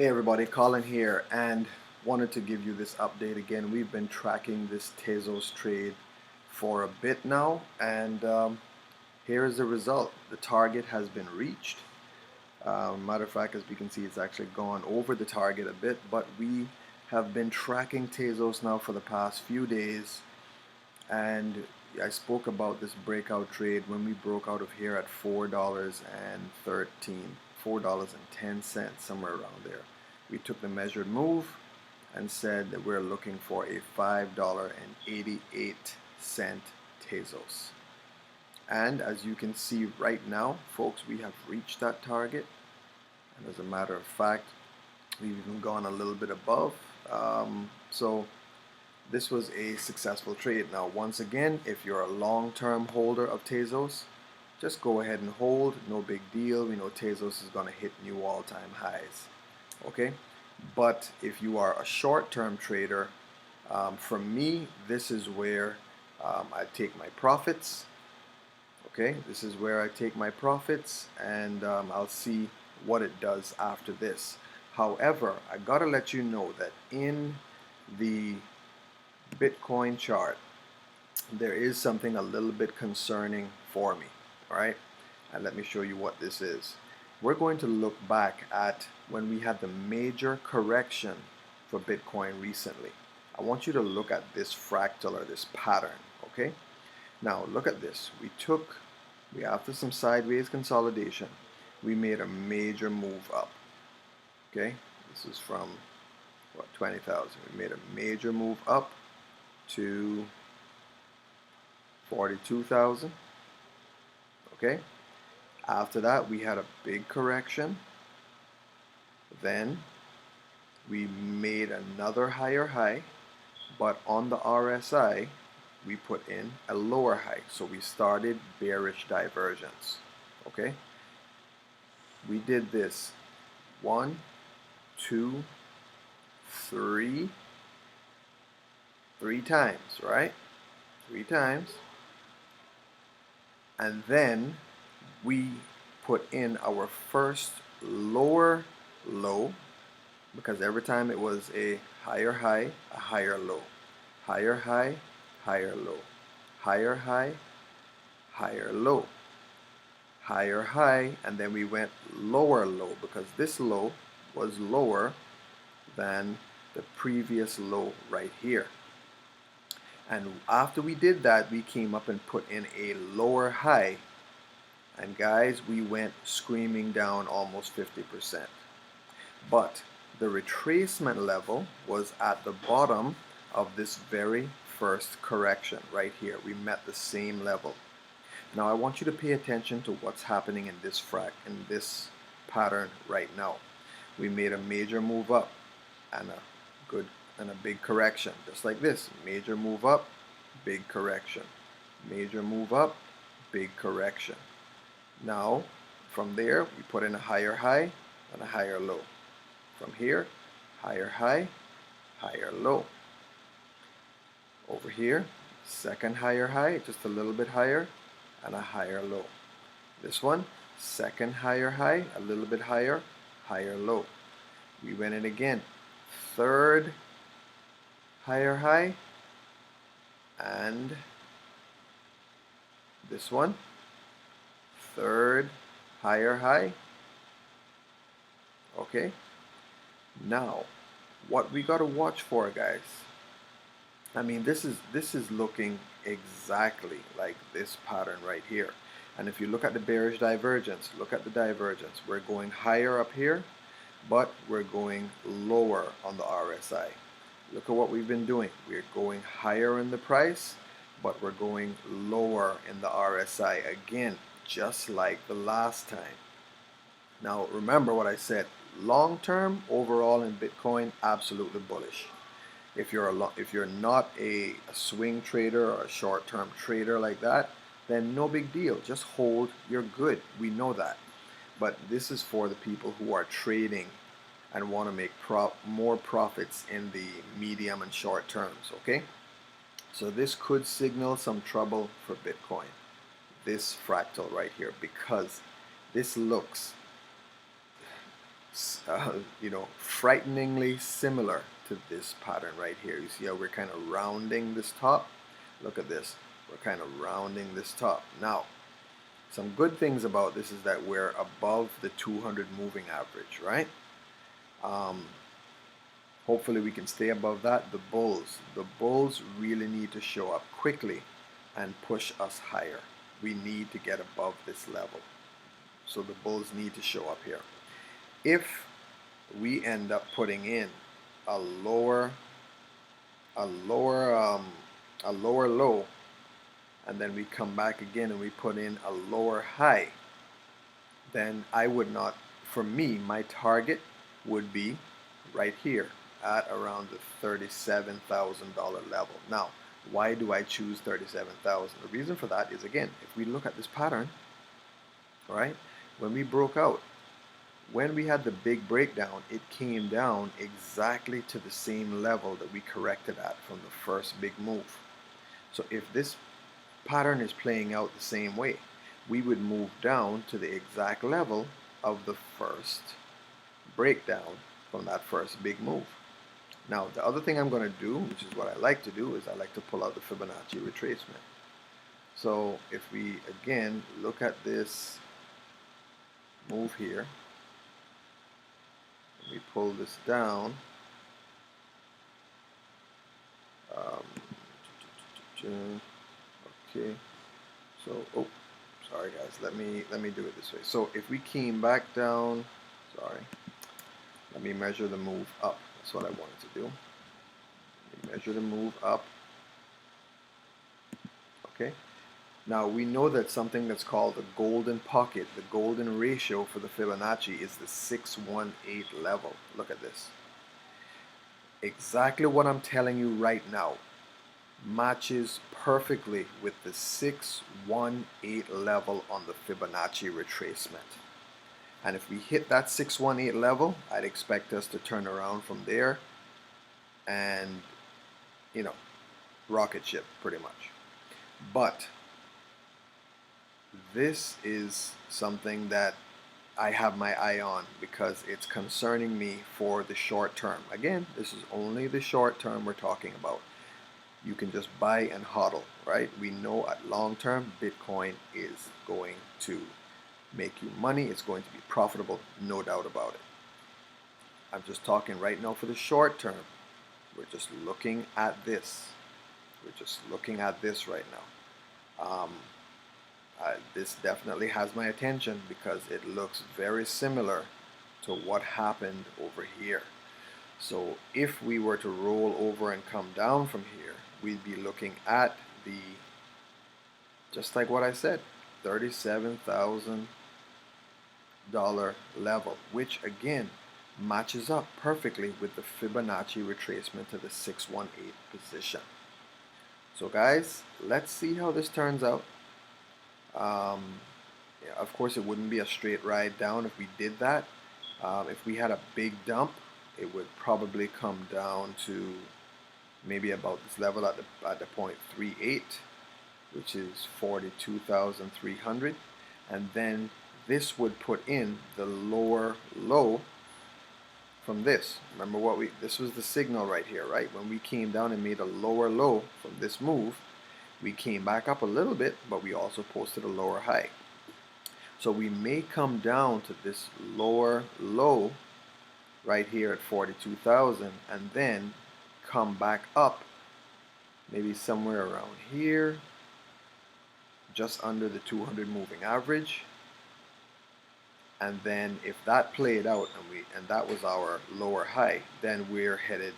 Hey everybody, Colin here, and wanted to give you this update again. We've been tracking this TEZOS trade for a bit now, and here is the result. The target has been reached. Matter of fact, as we can see, it's actually gone over the target a bit, but we have been tracking TEZOS now for the past few days, and I spoke about this breakout trade when we broke out of here at $4.10, somewhere around there. We took the measured move and said that we're looking for a $5.88 TEZOS. And as you can see right now, folks, we have reached that target. And as a matter of fact, we've even gone a little bit above. So this was a successful trade. Now, once again, if you're a long-term holder of TEZOS, just go ahead and hold. No big deal. We know TEZOS is going to hit new all-time highs. Okay? But if you are a short-term trader, for me, this is where I take my profits. Okay? This is where I take my profits, and I'll see what it does after this. However, I got to let you know that in the Bitcoin chart, there is something a little bit concerning for me. All right, and let me show you what this is. We're going to look back at when we had the major correction for Bitcoin recently. I want you to look at this fractal or this pattern. Okay, now look at this. After some sideways consolidation, we made a major move up. Okay, this is from what, 20,000. We made a major move up to 42,000. Okay, after that we had a big correction. Then we made another higher high, but on the RSI we put in a lower high, so we started bearish divergence. Okay, we did this 1, 2, 3 times, right? 3 times. And then we put in our first lower low, because every time it was a higher high, a higher low, higher high, higher low, higher high, higher low, higher high, and then we went lower low, because this low was lower than the previous low right here. And after we did that, we came up and put in a lower high. And guys, we went screaming down almost 50%. But the retracement level was at the bottom of this very first correction right here. We met the same level. Now I want you to pay attention to what's happening in this pattern right now. We made a major move up and a big correction, just like this. Major move up, big correction. Major move up, big correction. Now, from there, we put in a higher high and a higher low. From here, higher high, higher low. Over here, second higher high, just a little bit higher, and a higher low. This one, second higher high, a little bit higher, higher low. We went in again, third higher high, and this one, third higher high. Okay, now what we got to watch for, guys, I mean, this is looking exactly like this pattern right here. And if you look at the bearish divergence, look at the divergence. We're going higher up here, but we're going lower on the RSI. Look at what we've been doing. We're going higher in the price, but we're going lower in the RSI again, just like the last time. Now remember what I said. Long term, overall in Bitcoin, absolutely bullish. If you're not a swing trader or a short-term trader like that, then no big deal. Just hold. You're good. We know that. But this is for the people who are trading and want to make more profits in the medium and short terms. Okay, so this could signal some trouble for Bitcoin, this fractal right here, because this looks you know, frighteningly similar to this pattern right here. You see how we're kind of rounding this top? Look at this. We're kind of rounding this top. Now, some good things about this is that we're above the 200 moving average, right? Hopefully we can stay above that. The bulls really need to show up quickly and push us higher. We need to get above this level. So the bulls need to show up here. If we end up putting in a lower low, and then we come back again and we put in a lower high, then I would not, for me, my target would be right here at around the $37,000 level. Now, why do I choose 37,000? The reason for that is, again, if we look at this pattern, right, when we broke out, when we had the big breakdown, it came down exactly to the same level that we corrected at from the first big move. So if this pattern is playing out the same way, we would move down to the exact level of the first breakdown from that first big move. Now, the other thing I'm going to do, which is what I like to do, is I like to pull out the Fibonacci retracement. So if we, again, look at this move here, and we pull this down, okay, so, oh, sorry guys, let me do it this way. So if we came back down, sorry, let me measure the move up. That's what I wanted to do. Measure the move up. Okay. Now we know that something that's called the golden pocket, the golden ratio for the Fibonacci is the 618 level. Look at this. Exactly what I'm telling you right now matches perfectly with the 618 level on the Fibonacci retracement. And if we hit that 618 level, I'd expect us to turn around from there and, you know, rocket ship pretty much. But this is something that I have my eye on because it's concerning me for the short term. Again, this is only the short term we're talking about. You can just buy and hodl, right? We know at long term, Bitcoin is going to make you money. It's going to be profitable, no doubt about it. I'm just talking right now for the short term. We're just looking at this. We're just looking at this right now. This definitely has my attention because it looks very similar to what happened over here. So if we were to roll over and come down from here, we'd be looking at the, just like what I said, $37,000 level, which again matches up perfectly with the Fibonacci retracement to the 618 position. So guys, let's see how this turns out. Yeah, of course, it wouldn't be a straight ride down if we did that. If we had a big dump, it would probably come down to maybe about this level at the point 38, which is 42,300, and then this would put in the lower low from this. Remember what this was the signal right here, right? When we came down and made a lower low from this move, we came back up a little bit, but we also posted a lower high. So we may come down to this lower low right here at 42,000 and then come back up maybe somewhere around here, just under the 200 moving average. And then if that played out and that was our lower high, then we're headed,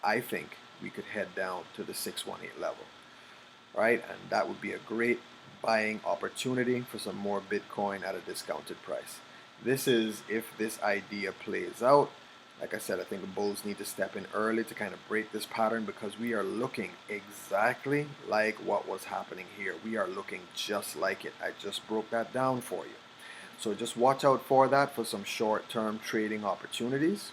I think we could head down to the 618 level. Right, and that would be a great buying opportunity for some more Bitcoin at a discounted price. This is if this idea plays out. Like I said, I think the bulls need to step in early to kind of break this pattern because we are looking exactly like what was happening here. We are looking just like it. I just broke that down for you. So just watch out for that for some short-term trading opportunities.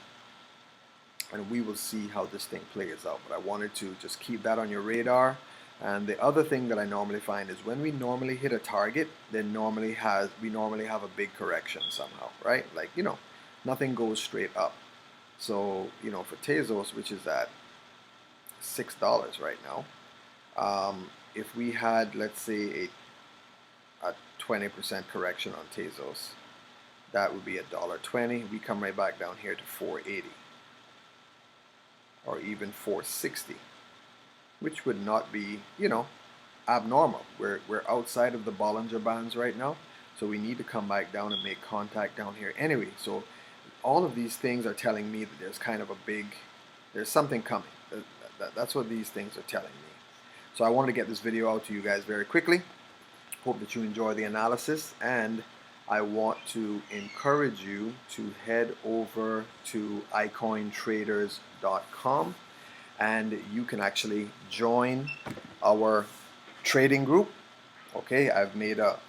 And we will see how this thing plays out. But I wanted to just keep that on your radar. And the other thing that I normally find is when we normally hit a target, then we normally have a big correction somehow, right? Like, you know, Nothing goes straight up. So, you know, for TEZOS, which is at $6 right now, if we had, let's say, a 20% correction on TEZOS, that would be $1.20. We come right back down here to 4.80 or even 4.60, which would not be, you know, abnormal. We're outside of the Bollinger Bands right now, so we need to come back down and make contact down here anyway. So all of these things are telling me that there's kind of there's something coming. That's what these things are telling me. So I wanted to get this video out to you guys very quickly. Hope that you enjoy the analysis, and I want to encourage you to head over to iCoinTraders.com, and you can actually join our trading group. Okay, I've made a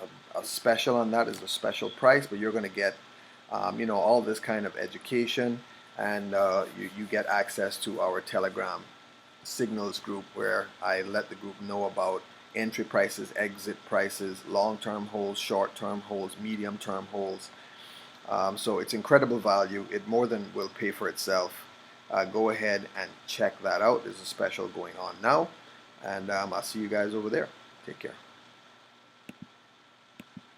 special on that. It's a special price, but you're going to get you know, all this kind of education, and you get access to our Telegram signals group, where I let the group know about entry prices, exit prices, long-term holds, short-term holds, medium-term holds. So it's incredible value. It more than will pay for itself. Go ahead and check that out. There's a special going on now, and I'll see you guys over there. Take care.